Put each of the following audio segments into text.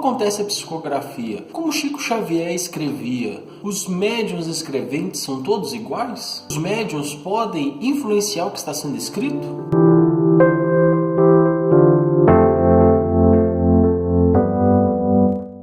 acontece a psicografia? Como Chico Xavier escrevia? Os médiuns escreventes são todos iguais? Os médiuns podem influenciar o que está sendo escrito?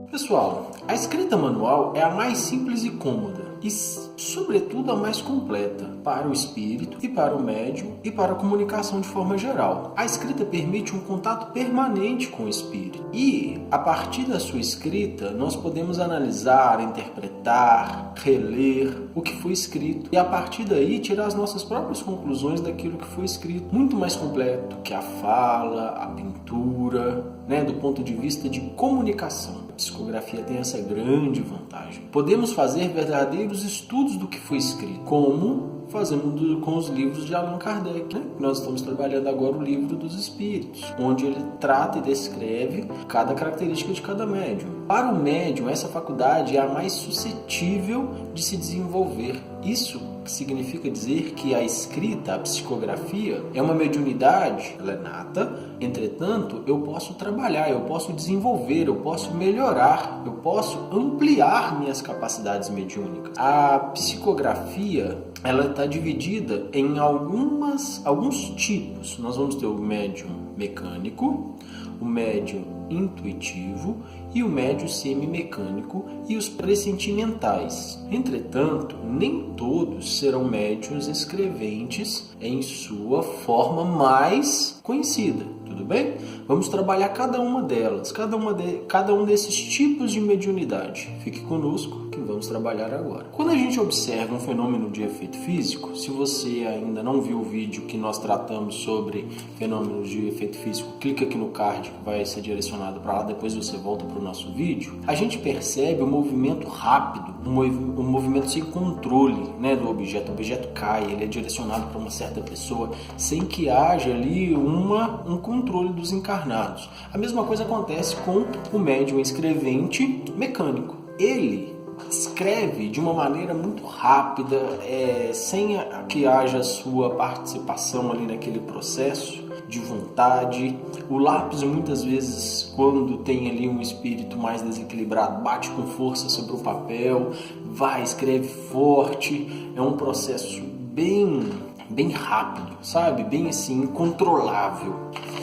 Pessoal, a escrita manual é a mais simples e cômoda e, sobretudo, a mais completa para o espírito e para o médium e para a comunicação de forma geral. A escrita permite um contato permanente com o espírito e, a partir da sua escrita, nós podemos analisar, interpretar, reler o que foi escrito e, a partir daí, tirar as nossas próprias conclusões daquilo que foi escrito. Muito mais completo que a fala, a pintura, do ponto de vista de comunicação. A psicografia tem essa grande vantagem. Podemos fazer verdadeiros estudos do que foi escrito, como fazemos com os livros de Allan Kardec. Nós estamos trabalhando agora o Livro dos Espíritos, onde ele trata e descreve cada característica de cada médium. Para o médium, essa faculdade é a mais suscetível de se desenvolver. Isso significa dizer que a escrita, a psicografia, é uma mediunidade, ela é nata, entretanto, eu posso trabalhar, eu posso desenvolver, eu posso melhorar, eu posso ampliar minhas capacidades mediúnicas. A psicografia, ela está dividida em alguns tipos. Nós vamos ter o médium mecânico, o médium intuitivo e o médium semimecânico e os pressentimentais. Entretanto, nem todos serão médiuns escreventes em sua forma mais conhecida. Tudo bem? Vamos trabalhar cada uma delas, cada um desses tipos de mediunidade. Fique conosco que vamos trabalhar agora. Quando a gente observa um fenômeno de efeito físico, se você ainda não viu o vídeo que nós tratamos sobre fenômenos de efeito físico, clica aqui no card que vai ser direcionado para lá, depois você volta para o nosso vídeo. A gente percebe um movimento rápido, um movimento sem controle do objeto. O objeto cai, ele é direcionado para uma certa pessoa sem que haja ali um controle dos encarnados. A mesma coisa acontece com o médium escrevente mecânico. Ele escreve de uma maneira muito rápida, sem que haja sua participação ali naquele processo de vontade. O lápis, muitas vezes, quando tem ali um espírito mais desequilibrado, bate com força sobre o papel, escreve forte. É um processo bem rápido, sabe? Bem assim, controlável.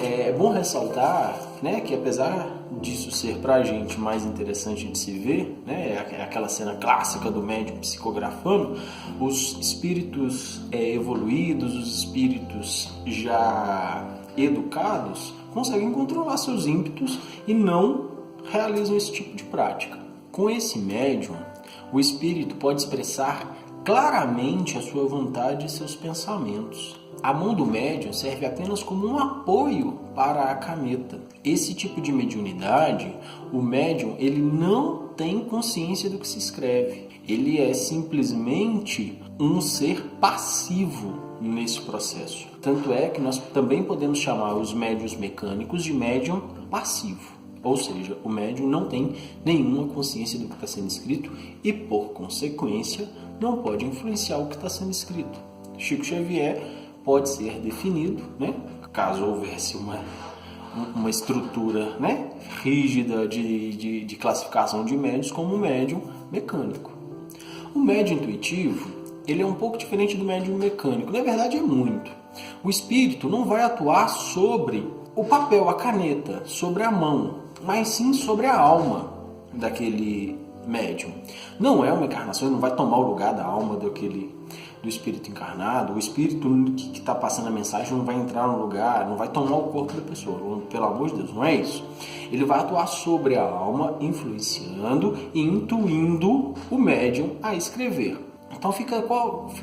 É bom ressaltar, que apesar disso ser pra gente mais interessante de se ver, é aquela cena clássica do médium psicografando, os espíritos evoluídos, os espíritos já educados, conseguem controlar seus ímpetos e não realizam esse tipo de prática. Com esse médium, o espírito pode expressar claramente a sua vontade e seus pensamentos. A mão do médium serve apenas como um apoio para a caneta. Esse tipo de mediunidade, o médium ele não tem consciência do que se escreve. Ele é simplesmente um ser passivo nesse processo. Tanto é que nós também podemos chamar os médiuns mecânicos de médium passivo. Ou seja, o médium não tem nenhuma consciência do que está sendo escrito e, por consequência, não pode influenciar o que está sendo escrito. Chico Xavier pode ser definido, caso houvesse uma estrutura rígida de classificação de médios, como um médium mecânico. O médium intuitivo, ele é um pouco diferente do médium mecânico. Na verdade, é muito. O espírito não vai atuar sobre o papel, a caneta, sobre a mão, mas sim sobre a alma daquele médium. Não é uma encarnação, ele não vai tomar o lugar da alma do espírito encarnado. O espírito que está passando a mensagem não vai entrar no lugar, não vai tomar o corpo da pessoa. Pelo amor de Deus, não é isso. Ele vai atuar sobre a alma, influenciando e intuindo o médium a escrever. Então fica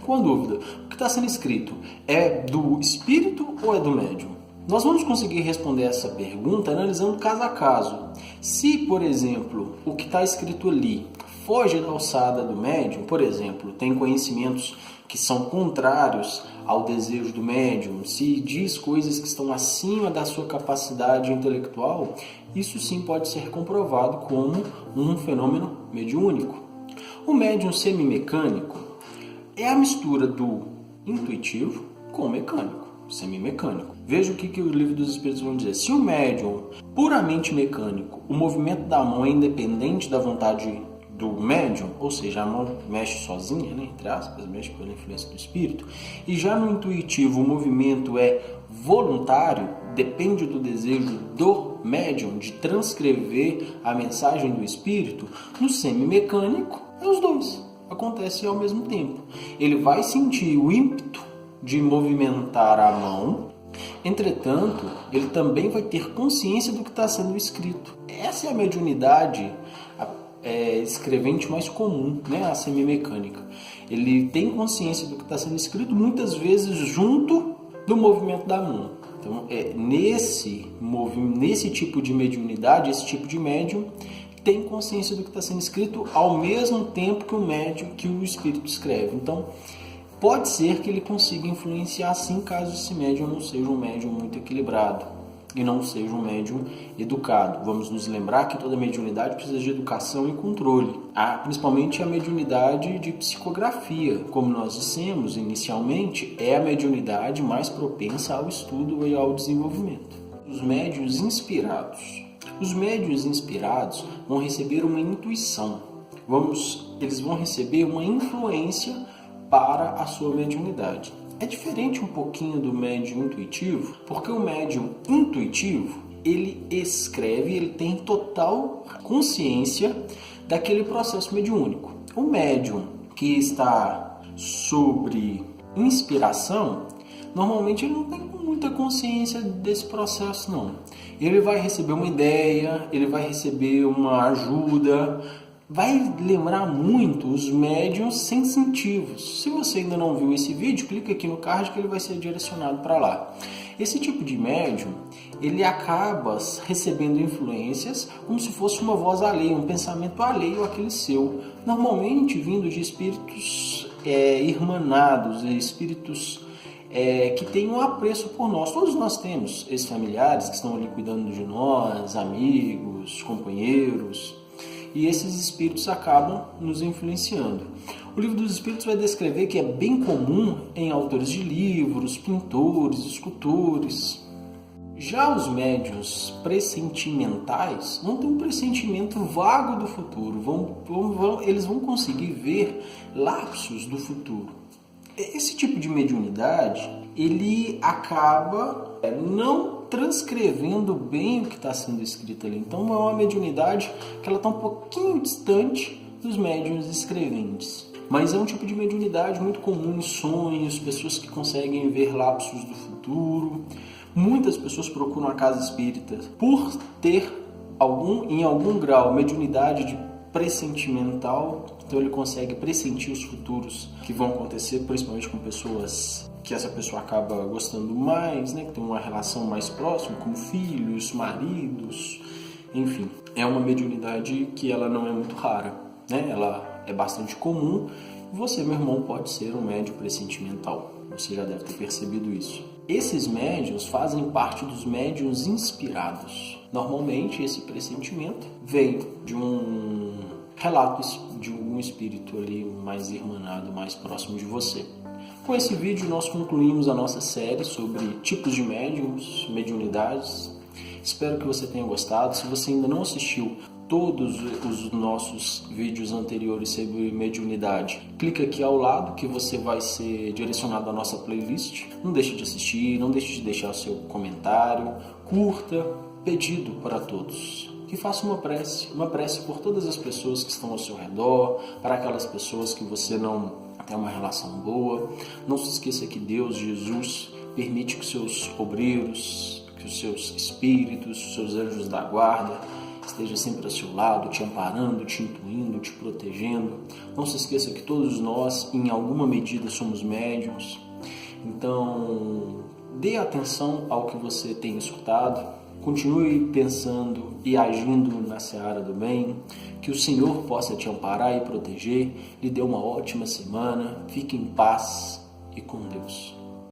uma dúvida. O que está sendo escrito é do espírito ou é do médium? Nós vamos conseguir responder essa pergunta analisando caso a caso. Se, por exemplo, o que está escrito ali foge da alçada do médium, por exemplo, tem conhecimentos que são contrários ao desejo do médium, se diz coisas que estão acima da sua capacidade intelectual, isso sim pode ser comprovado como um fenômeno mediúnico. O médium semimecânico é a mistura do intuitivo com o mecânico. semimecânico. Veja o que o Livro dos Espíritos vão dizer. Se o médium puramente mecânico, o movimento da mão é independente da vontade do médium, ou seja, a mão mexe sozinha, né, entre aspas, mexe pela influência do espírito, e já no intuitivo o movimento é voluntário, depende do desejo do médium de transcrever a mensagem do espírito, no semimecânico é os dois, acontece ao mesmo tempo. Ele vai sentir o ímpeto de movimentar a mão, entretanto, ele também vai ter consciência do que está sendo escrito. Essa é a mediunidade escrevente mais comum, né? A semimecânica. Ele tem consciência do que está sendo escrito, muitas vezes junto do movimento da mão. Então, nesse tipo de mediunidade, esse tipo de médium tem consciência do que está sendo escrito ao mesmo tempo que o espírito escreve. Então, pode ser que ele consiga influenciar sim, caso esse médium não seja um médium muito equilibrado e não seja um médium educado. Vamos nos lembrar que toda mediunidade precisa de educação e controle, principalmente a mediunidade de psicografia. Como nós dissemos inicialmente, é a mediunidade mais propensa ao estudo e ao desenvolvimento. Os médiuns inspirados. Os médiuns inspirados vão receber uma intuição, eles vão receber uma influência para a sua mediunidade. É diferente um pouquinho do médium intuitivo, porque o médium intuitivo, ele escreve, ele tem total consciência daquele processo mediúnico. O médium que está sobre inspiração, normalmente ele não tem muita consciência desse processo, não. Ele vai receber uma ideia, ele vai receber uma ajuda, vai lembrar muito os médiuns sensitivos. Se você ainda não viu esse vídeo, clica aqui no card que ele vai ser direcionado para lá. Esse tipo de médium, ele acaba recebendo influências como se fosse uma voz alheia, um pensamento alheio àquele seu. Normalmente vindo de espíritos irmanados, espíritos que têm um apreço por nós. Todos nós temos esses familiares que estão ali cuidando de nós, amigos, companheiros, e esses espíritos acabam nos influenciando. O Livro dos Espíritos vai descrever que é bem comum em autores de livros, pintores, escultores. Já os médiuns pressentimentais vão ter um pressentimento vago do futuro, eles vão conseguir ver lapsos do futuro. Esse tipo de mediunidade, ele acaba não transcrevendo bem o que está sendo escrito ali. Então é uma mediunidade que ela está um pouquinho distante dos médiuns escreventes. Mas é um tipo de mediunidade muito comum em sonhos, pessoas que conseguem ver lapsos do futuro. Muitas pessoas procuram a casa espírita por ter em algum grau mediunidade de pressentimental, então ele consegue pressentir os futuros que vão acontecer, principalmente com pessoas que essa pessoa acaba gostando mais, né, que tem uma relação mais próxima, como filhos, maridos, enfim. É uma mediunidade que ela não é muito rara, né? Ela é bastante comum. Você, meu irmão, pode ser um médium pressentimental, você já deve ter percebido isso. Esses médiuns fazem parte dos médiuns inspirados. Normalmente esse pressentimento vem de um relato de um espírito ali mais irmanado, mais próximo de você. Com esse vídeo nós concluímos a nossa série sobre tipos de médiums, mediunidades. Espero que você tenha gostado. Se você ainda não assistiu todos os nossos vídeos anteriores sobre mediunidade, clica aqui ao lado que você vai ser direcionado à nossa playlist. Não deixe de assistir, não deixe de deixar o seu comentário, curta. Pedido para todos, que faça uma prece por todas as pessoas que estão ao seu redor, para aquelas pessoas que você não tem uma relação boa. Não se esqueça que Deus, Jesus, permite que os seus obreiros, que os seus espíritos, os seus anjos da guarda estejam sempre ao seu lado, te amparando, te intuindo, te protegendo. Não se esqueça que todos nós, em alguma medida, somos médiuns. Então, dê atenção ao que você tem escutado. Continue pensando e agindo na seara do bem, que o Senhor possa te amparar e proteger, lhe dê uma ótima semana, fique em paz e com Deus.